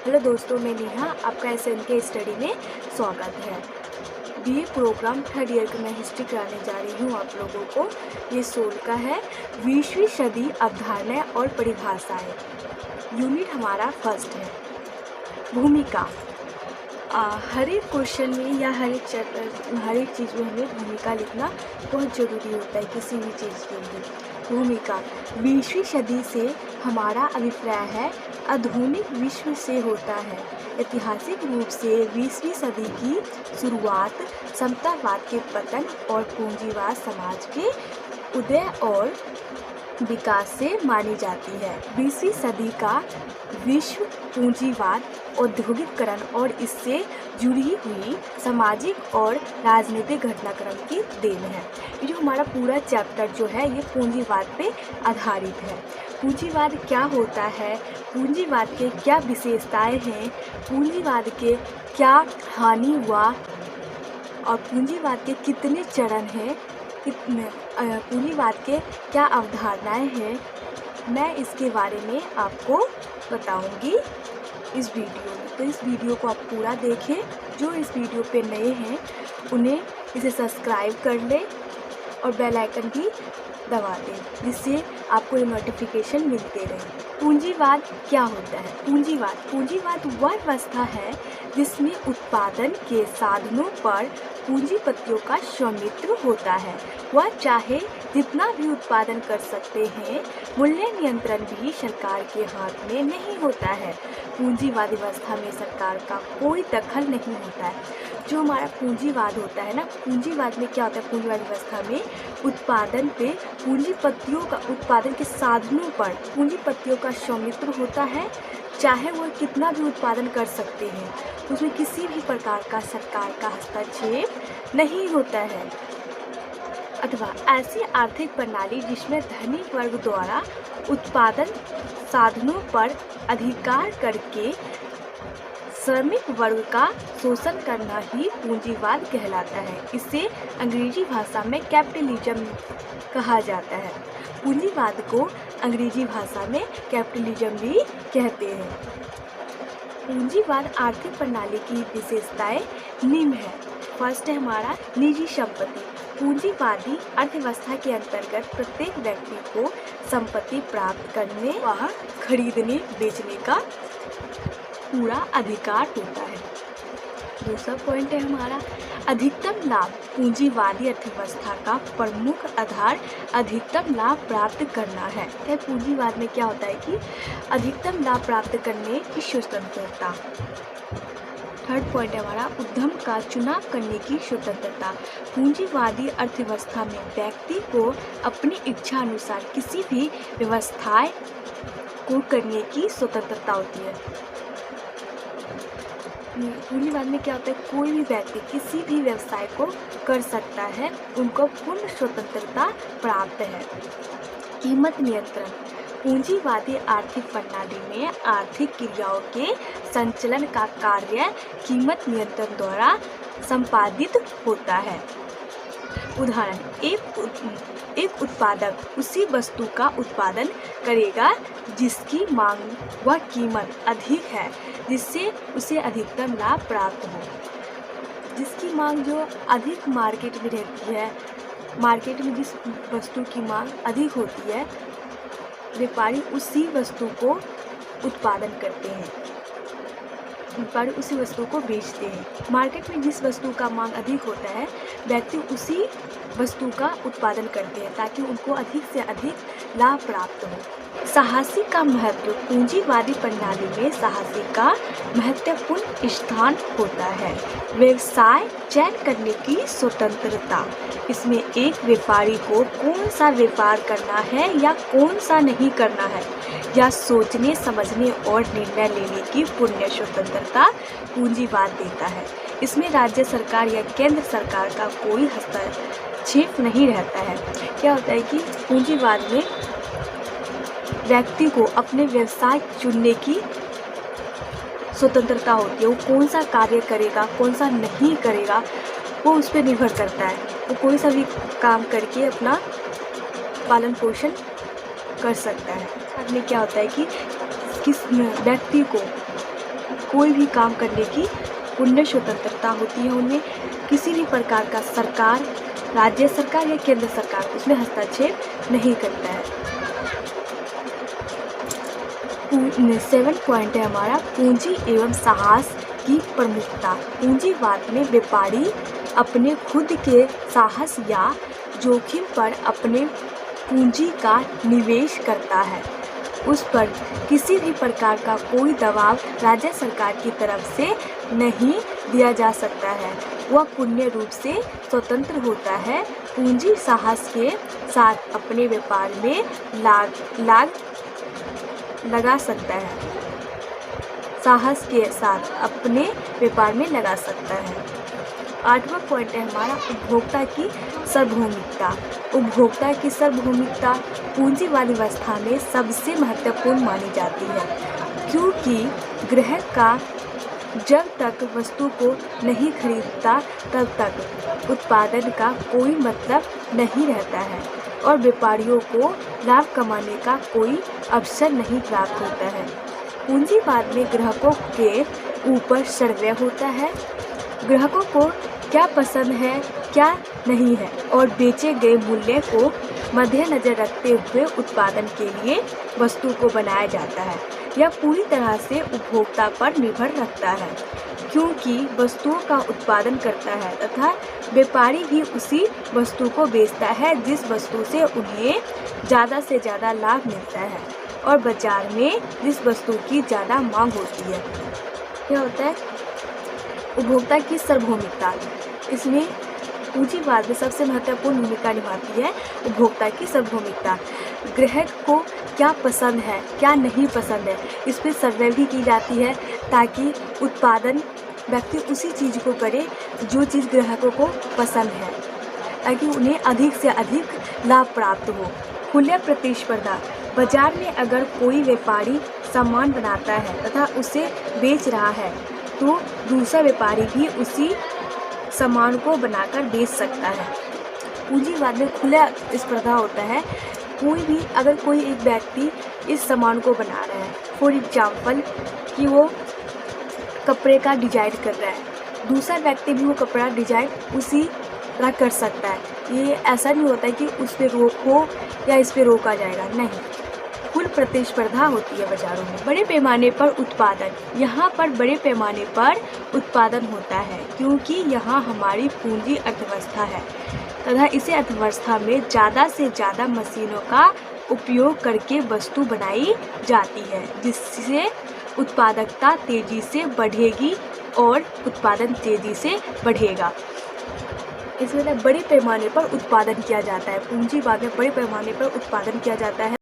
Hello दोस्तों, मैं नेहा आपका SNK स्टडी में स्वागत है। BA प्रोग्राम थर्ड ईयर का मैं हिस्ट्री कराने जा रही हूँ आप लोगों को। ये 16 का है, 20वीं सदी अवधारणाएं और परिभाषाएं। यूनिट हमारा फर्स्ट है भूमिका। हर एक क्वेश्चन में या हर एक चैप्टर हर एक चीज़ में हमें भूमिका लिखना बहुत ज़रूरी होता है किसी भी चीज़ के लिए। भूमिका 20वीं सदी से हमारा अभिप्राय है आधुनिक विश्व से होता है। ऐतिहासिक रूप से 20वीं सदी की शुरुआत समतावाद के पतन और पूंजीवाद समाज के उदय और विकास से मानी जाती है। 20वीं सदी का विश्व पूंजीवाद, औद्योगिकरण और इससे जुड़ी हुई सामाजिक और राजनीतिक घटनाक्रम की देन है। ये जो हमारा पूरा चैप्टर जो है ये पूंजीवाद पे आधारित है। पूंजीवाद क्या होता है, पूंजीवाद के क्या विशेषताएं हैं, पूंजीवाद के क्या हानि हुआ और पूंजीवाद के कितने चरण हैं, पूंजीवाद के क्या अवधारणाएं हैं, मैं इसके बारे में आपको बताऊंगी इस वीडियो में। तो इस वीडियो को आप पूरा देखें। जो इस वीडियो पे नए हैं उन्हें इसे सब्सक्राइब कर लें और बेल आइकन भी दबा दें, जिससे आपको ये नोटिफिकेशन मिलते रहे। पूंजीवाद क्या होता है? पूंजीवाद वह व्यवस्था है जिसमें उत्पादन के साधनों पर पूंजीपतियों का स्वामित्व होता है। वह चाहे जितना भी उत्पादन कर सकते हैं, मूल्य नियंत्रण भी सरकार के हाथ में नहीं होता है। पूंजीवादी व्यवस्था में सरकार का कोई दखल नहीं होता है। जो हमारा पूंजीवाद होता है ना, पूंजीवाद में क्या होता है? पूंजीवादी व्यवस्था में उत्पादन पे पूंजीपतियों का, उत्पादन के साधनों पर पूंजीपतियों का स्वामित्व होता है। चाहे वो कितना भी उत्पादन कर सकते हैं, उसमें किसी भी प्रकार का सरकार का हस्तक्षेप नहीं होता है। अथवा ऐसी आर्थिक प्रणाली जिसमें धनिक वर्ग द्वारा उत्पादन साधनों पर अधिकार करके श्रमिक वर्ग का शोषण करना ही पूंजीवाद कहलाता है। इसे अंग्रेजी भाषा में कैपिटलिज्म कहा जाता है। पूंजीवाद को अंग्रेजी भाषा में कैपिटलिज्म भी कहते हैं। पूंजीवाद आर्थिक प्रणाली की विशेषताएं निम्न है। फर्स्ट है हमारा निजी संपत्ति। पूंजीवादी अर्थव्यवस्था के अंतर्गत प्रत्येक व्यक्ति को संपत्ति प्राप्त करने व खरीदने बेचने का पूरा अधिकार होता है। दूसरा पॉइंट है हमारा अधिकतम लाभ। पूंजीवादी अर्थव्यवस्था का प्रमुख आधार अधिकतम लाभ प्राप्त करना है। तो पूंजीवाद में क्या होता है कि अधिकतम लाभ प्राप्त करने की स्वतंत्रता। थर्ड पॉइंट है हमारा उद्यम का चुनाव करने की स्वतंत्रता। पूंजीवादी अर्थव्यवस्था में व्यक्ति को अपनी इच्छा अनुसार किसी भी व्यवसाय को करने की स्वतंत्रता होती है। पूंजीवाद में क्या होता है? कोई भी व्यक्ति किसी भी व्यवसाय को कर सकता है, उनको पूर्ण स्वतंत्रता प्राप्त है। कीमत नियंत्रण। पूंजीवादी आर्थिक प्रणाली में आर्थिक क्रियाओं के संचालन का कार्य कीमत नियंत्रण द्वारा संपादित होता है। उदाहरण, एक उत्पादक उसी वस्तु का उत्पादन करेगा जिसकी मांग व कीमत अधिक है, जिससे उसे अधिकतम लाभ प्राप्त हो। जिसकी मांग जो अधिक मार्केट में रहती है, मार्केट में जिस वस्तु की मांग अधिक होती है, व्यापारी उसी वस्तु को उत्पादन करते हैं, व्यापारी उसी वस्तु को बेचते हैं। मार्केट में जिस वस्तु का मांग अधिक होता है, व्यक्ति उसी वस्तु का उत्पादन करते हैं ताकि उनको अधिक से अधिक लाभ प्राप्त हो। साहसी का महत्व। पूंजीवादी प्रणाली में साहसी का महत्वपूर्ण स्थान होता है। व्यवसाय चयन करने की स्वतंत्रता। इसमें एक व्यापारी को कौन सा व्यापार करना है या कौन सा नहीं करना है, या सोचने समझने और निर्णय लेने की पूर्ण स्वतंत्रता पूंजीवाद देता है। इसमें राज्य सरकार या केंद्र सरकार का कोई हस्तक्षेप नहीं रहता है। क्या होता है कि पूंजीवाद में व्यक्ति को अपने व्यवसाय चुनने की स्वतंत्रता होती है। वो कौन सा कार्य करेगा, कौन सा नहीं करेगा, वो उस पर निर्भर करता है। वो कोई सा भी काम करके अपना पालन पोषण कर सकता है। बाद में क्या होता है कि किस व्यक्ति को कोई भी काम करने की पूर्ण स्वतंत्रता होती है। उनमें किसी भी प्रकार का सरकार, राज्य सरकार या केंद्र सरकार उसमें हस्तक्षेप नहीं करता है। 7 पॉइंट है हमारा पूंजी एवं साहस की प्रमुखता। पूंजीवाद में व्यापारी अपने खुद के साहस या जोखिम पर अपने पूंजी का निवेश करता है। उस पर किसी भी प्रकार का कोई दबाव राज्य सरकार की तरफ से नहीं दिया जा सकता है। वह पूर्ण रूप से स्वतंत्र होता है। पूंजी साहस के साथ अपने व्यापार में लगा सकता है। साहस के साथ अपने व्यापार में लगा सकता है। 8वां पॉइंट है हमारा उपभोक्ता की सार्वभौमिकता। उपभोक्ता की सार्वभौमिकता पूंजीवादी व्यवस्था में सबसे महत्वपूर्ण मानी जाती है, क्योंकि ग्राहक का जब तक वस्तु को नहीं खरीदता तब तक उत्पादन का कोई मतलब नहीं रहता है और व्यापारियों को लाभ कमाने का कोई अवसर नहीं प्राप्त होता है। पूंजीवाद में ग्राहकों के ऊपर सर्वे होता है। ग्राहकों को क्या पसंद है, क्या नहीं है, और बेचे गए मूल्य को मद्देनजर रखते हुए उत्पादन के लिए वस्तु को बनाया जाता है। यह पूरी तरह से उपभोक्ता पर निर्भर रखता है, क्योंकि वस्तुओं का उत्पादन करता है तथा व्यापारी भी उसी वस्तु को बेचता है जिस वस्तु से उन्हें ज़्यादा से ज़्यादा लाभ मिलता है और बाजार में जिस वस्तु की ज़्यादा मांग होती है। क्या होता है उपभोक्ता की सार्वभौमिकता। इसमें पूंजीवाद में सबसे महत्वपूर्ण भूमिका निभाती है उपभोक्ता की सार्वभौमिकता। ग्राहक को क्या पसंद है, क्या नहीं पसंद है, इस पर सर्वे भी की जाती है ताकि उत्पादन व्यक्ति उसी चीज़ को करे जो चीज़ ग्राहकों को पसंद है, ताकि उन्हें अधिक से अधिक लाभ प्राप्त हो। खुले प्रतिस्पर्धा। बाजार में अगर कोई व्यापारी सामान बनाता है तथा उसे बेच रहा है तो दूसरा व्यापारी भी उसी सामान को बनाकर बेच सकता है। पूंजीवाद में खुला स्पर्धा होता है। अगर कोई एक व्यक्ति इस सामान को बना रहा है, फॉर एग्जाम्पल कि वो कपड़े का डिजाइन कर रहा है, दूसरा व्यक्ति भी वो कपड़ा डिजाइन उसी तरह कर सकता है। ये ऐसा नहीं होता है कि उस पर रोक हो या इस पर रोका जाएगा, नहीं। कुल प्रतिस्पर्धा होती है बाजारों में। बड़े पैमाने पर उत्पादन। यहाँ पर बड़े पैमाने पर उत्पादन होता है क्योंकि यहाँ हमारी पूंजी अर्थव्यवस्था है तथा इसी अर्थव्यवस्था में ज़्यादा से ज़्यादा मशीनों का उपयोग करके वस्तु बनाई जाती है, जिससे उत्पादकता तेज़ी से बढ़ेगी और उत्पादन तेज़ी से बढ़ेगा। इसमें बड़े पैमाने पर उत्पादन किया जाता है। पूंजीवाद में बड़े पैमाने पर उत्पादन किया जाता है।